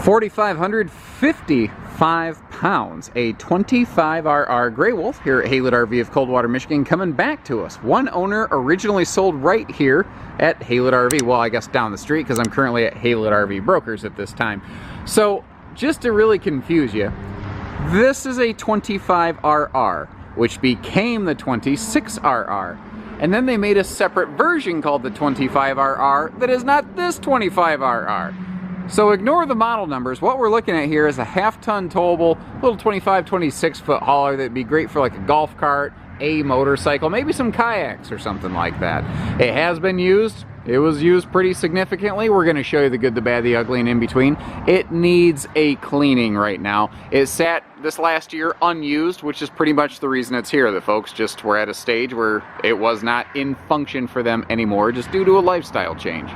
4,555 pounds, a 25RR Grey Wolf here at Haylett RV of Coldwater, Michigan, coming back to us. One owner, originally sold right here at Haylett RV. Well, I guess down the street, because I'm currently at Haylett RV Brokers at this time. So, just to really confuse you, this is a 25RR, which became the 26RR. And then they made a separate version called the 25RR that is not this 25RR. So ignore the model numbers. What we're looking at here is a half-ton towable, little 25, 26-foot hauler that'd be great for like a golf cart, a motorcycle, maybe some kayaks or something like that. It has been used. It was used pretty significantly. We're going to show you the good, the bad, the ugly, and in between. It needs a cleaning right now. It sat this last year unused, which is pretty much the reason it's here. The folks just were at a stage where it was not in function for them anymore, just due to a lifestyle change.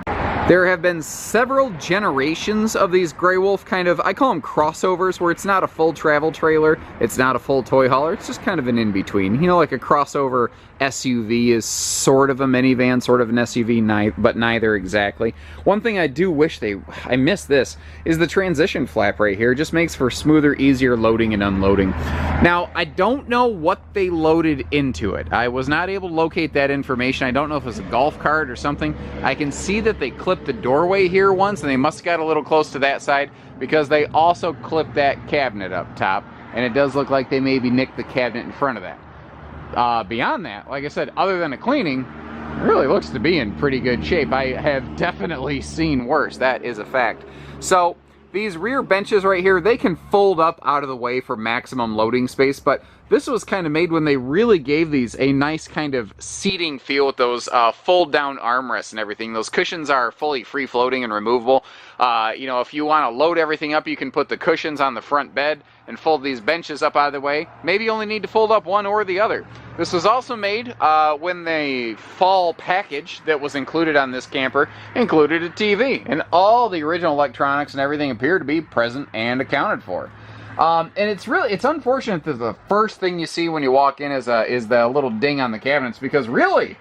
There have been several generations of these Grey Wolf kind of, I call them crossovers, where it's not a full travel trailer, it's not a full toy hauler, it's just kind of an in-between. You know, like a crossover SUV is sort of a minivan, sort of an SUV, but neither exactly. One thing I do wish I miss this, is the transition flap right here. It just makes for smoother, easier loading and unloading. Now, I don't know what they loaded into it. I was not able to locate that information. I don't know if it was a golf cart or something. I can see that they clipped the doorway here once, and they must have got a little close to that side, because they also clipped that cabinet up top, and it does look like they maybe nicked the cabinet in front of that. Beyond that, like I said, other than a cleaning, it really looks to be in pretty good shape. I have definitely seen worse. That is a fact. So these rear benches right here, they can fold up out of the way for maximum loading space, but this was kind of made when they really gave these a nice kind of seating feel with those fold down armrests and everything. Those cushions are fully free floating and removable. You know, if you want to load everything up, you can put the cushions on the front bed and fold these benches up out of the way. Maybe you only need to fold up one or the other. This was also made when the fall package that was included on this camper included a TV, and all the original electronics and everything appear to be present and accounted for. And it's unfortunate that the first thing you see when you walk in is the little ding on the cabinets, because really,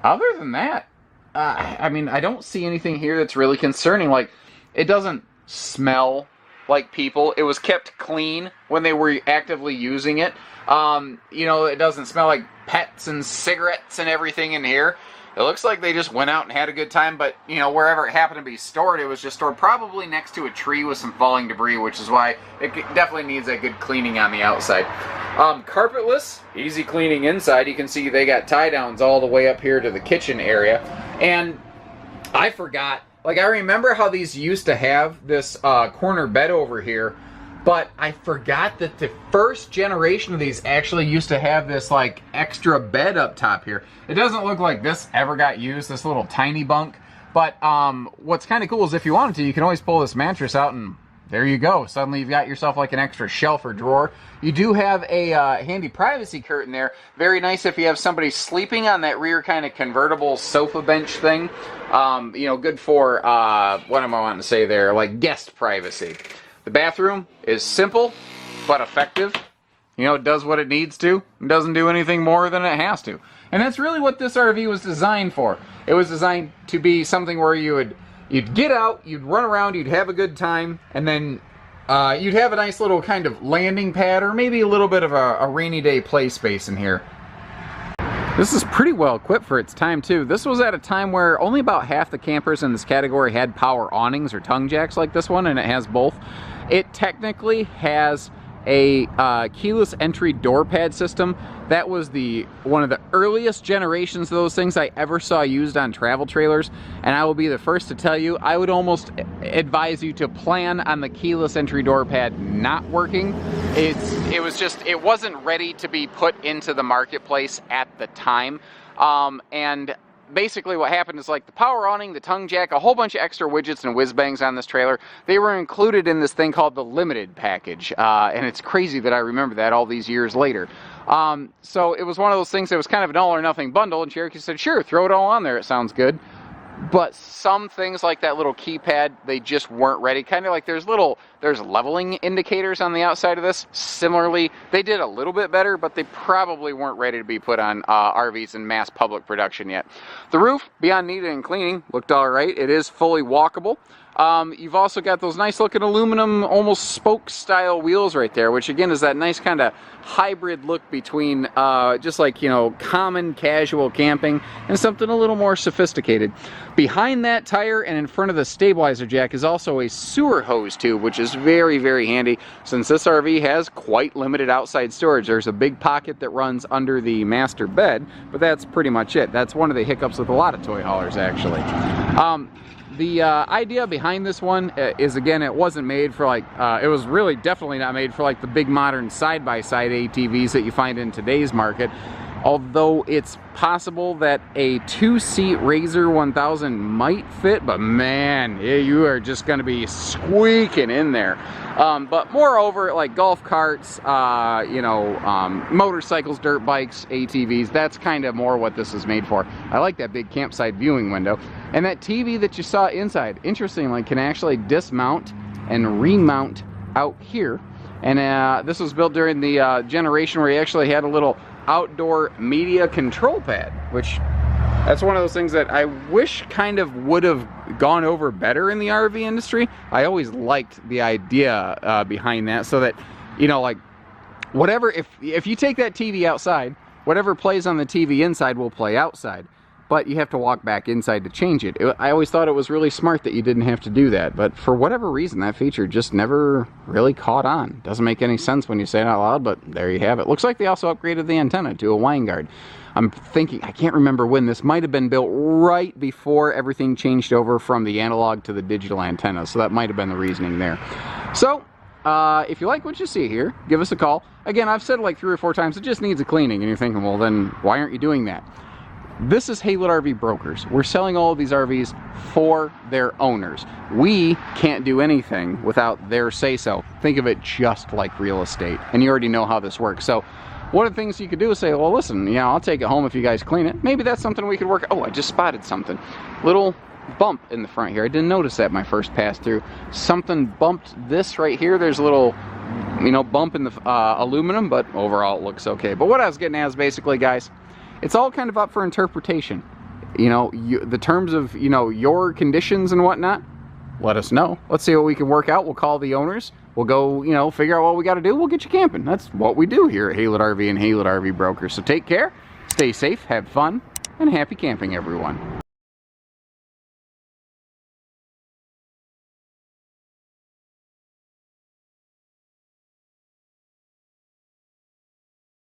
other than that, I mean, I don't see anything here that's really concerning. Like, it doesn't smell like people. It was kept clean when they were actively using it. You know, it doesn't smell like pets and cigarettes and everything in here. It looks like they just went out and had a good time, but, you know, wherever it happened to be stored, it was just stored probably next to a tree with some falling debris, which is why it definitely needs a good cleaning on the outside. Carpetless, easy cleaning inside. You can see they got tie-downs all the way up here to the kitchen area. And I forgot, like, I remember how these used to have this corner bed over here, but I forgot that the first generation of these actually used to have this like extra bed up top here. It doesn't look like this ever got used, this little tiny bunk. But what's kind of cool is if you wanted to, you can always pull this mattress out and there you go. Suddenly you've got yourself like an extra shelf or drawer. You do have a handy privacy curtain there. Very nice if you have somebody sleeping on that rear kind of convertible sofa bench thing. You know, good for, what am I wanting to say there, like guest privacy. The bathroom is simple, but effective. You know, it does what it needs to. It doesn't do anything more than it has to. And that's really what this RV was designed for. It was designed to be something where you'd get out, you'd run around, you'd have a good time, and then you'd have a nice little kind of landing pad, or maybe a little bit of a rainy day play space in here. This is pretty well equipped for its time too. This was at a time where only about half the campers in this category had power awnings or tongue jacks like this one, and it has both. It technically has a keyless entry door pad system. That was one of the earliest generations of those things I ever saw used on travel trailers, and I will be the first to tell you, I would almost advise you to plan on the keyless entry door pad not working. It wasn't ready to be put into the marketplace at the time, and basically what happened is, like, the power awning, the tongue jack, a whole bunch of extra widgets and whiz bangs on this trailer, they were included in this thing called the limited package, and it's crazy that I remember that all these years later. So it was one of those things that was kind of an all or nothing bundle, and Cherokee said, sure, throw it all on there, it sounds good. But some things like that little keypad, they just weren't ready. Kind of like there's leveling indicators on the outside of this. Similarly, they did a little bit better, but they probably weren't ready to be put on RVs in mass public production yet. The roof, beyond needed and cleaning, looked all right. It is fully walkable. You've also got those nice looking aluminum, almost spoke style wheels right there, which again is that nice kind of hybrid look between just like, you know, common casual camping and something a little more sophisticated. Behind that tire and in front of the stabilizer jack is also a sewer hose tube, which is very, very handy since this RV has quite limited outside storage. There's a big pocket that runs under the master bed, but that's pretty much it. That's one of the hiccups with a lot of toy haulers, actually. The idea behind this one is, again, it wasn't made for like, it was really definitely not made for like the big modern side-by-side ATVs that you find in today's market. Although it's possible that a 2-seat Razor 1000 might fit, but man, you are just going to be squeaking in there. But moreover, like golf carts, you know, motorcycles, dirt bikes, ATVs, that's kind of more what this is made for. I like that big campsite viewing window. And that TV that you saw inside, interestingly, can actually dismount and remount out here. And this was built during the generation where you actually had a little outdoor media control pad, which that's one of those things that I wish kind of would have gone over better in the RV industry. I always liked the idea behind that, so that, you know, like whatever, if you take that TV outside, whatever plays on the TV inside will play outside, but you have to walk back inside to change it. I always thought it was really smart that you didn't have to do that, but for whatever reason that feature just never really caught on. Doesn't make any sense when you say it out loud, but there you have it. Looks like they also upgraded the antenna to a wine guard. I'm thinking, I can't remember when, this might have been built right before everything changed over from the analog to the digital antenna, so that might have been the reasoning there. So if you like what you see here, give us a call. Again, I've said it like 3 or 4 times, it just needs a cleaning, and you're thinking, well then why aren't you doing that? This is Haylet RV Brokers. We're selling all of these RVs for their owners. We can't do anything without their say-so. Think of it just like real estate, and you already know how this works. So one of the things you could do is say, well, listen, you know, I'll take it home if you guys clean it. Maybe that's something we could work. Oh, I just spotted something. Little bump in the front here. I didn't notice that my first pass through. Something bumped this right here. There's a little, you know, bump in the aluminum, but overall it looks okay. But what I was getting at is basically, guys, it's all kind of up for interpretation. You know, the terms of, you know, your conditions and whatnot, let us know. Let's see what we can work out. We'll call the owners. We'll go, you know, figure out what we got to do. We'll get you camping. That's what we do here at Haylet RV and Haylet RV Brokers. So take care, stay safe, have fun, and happy camping, everyone.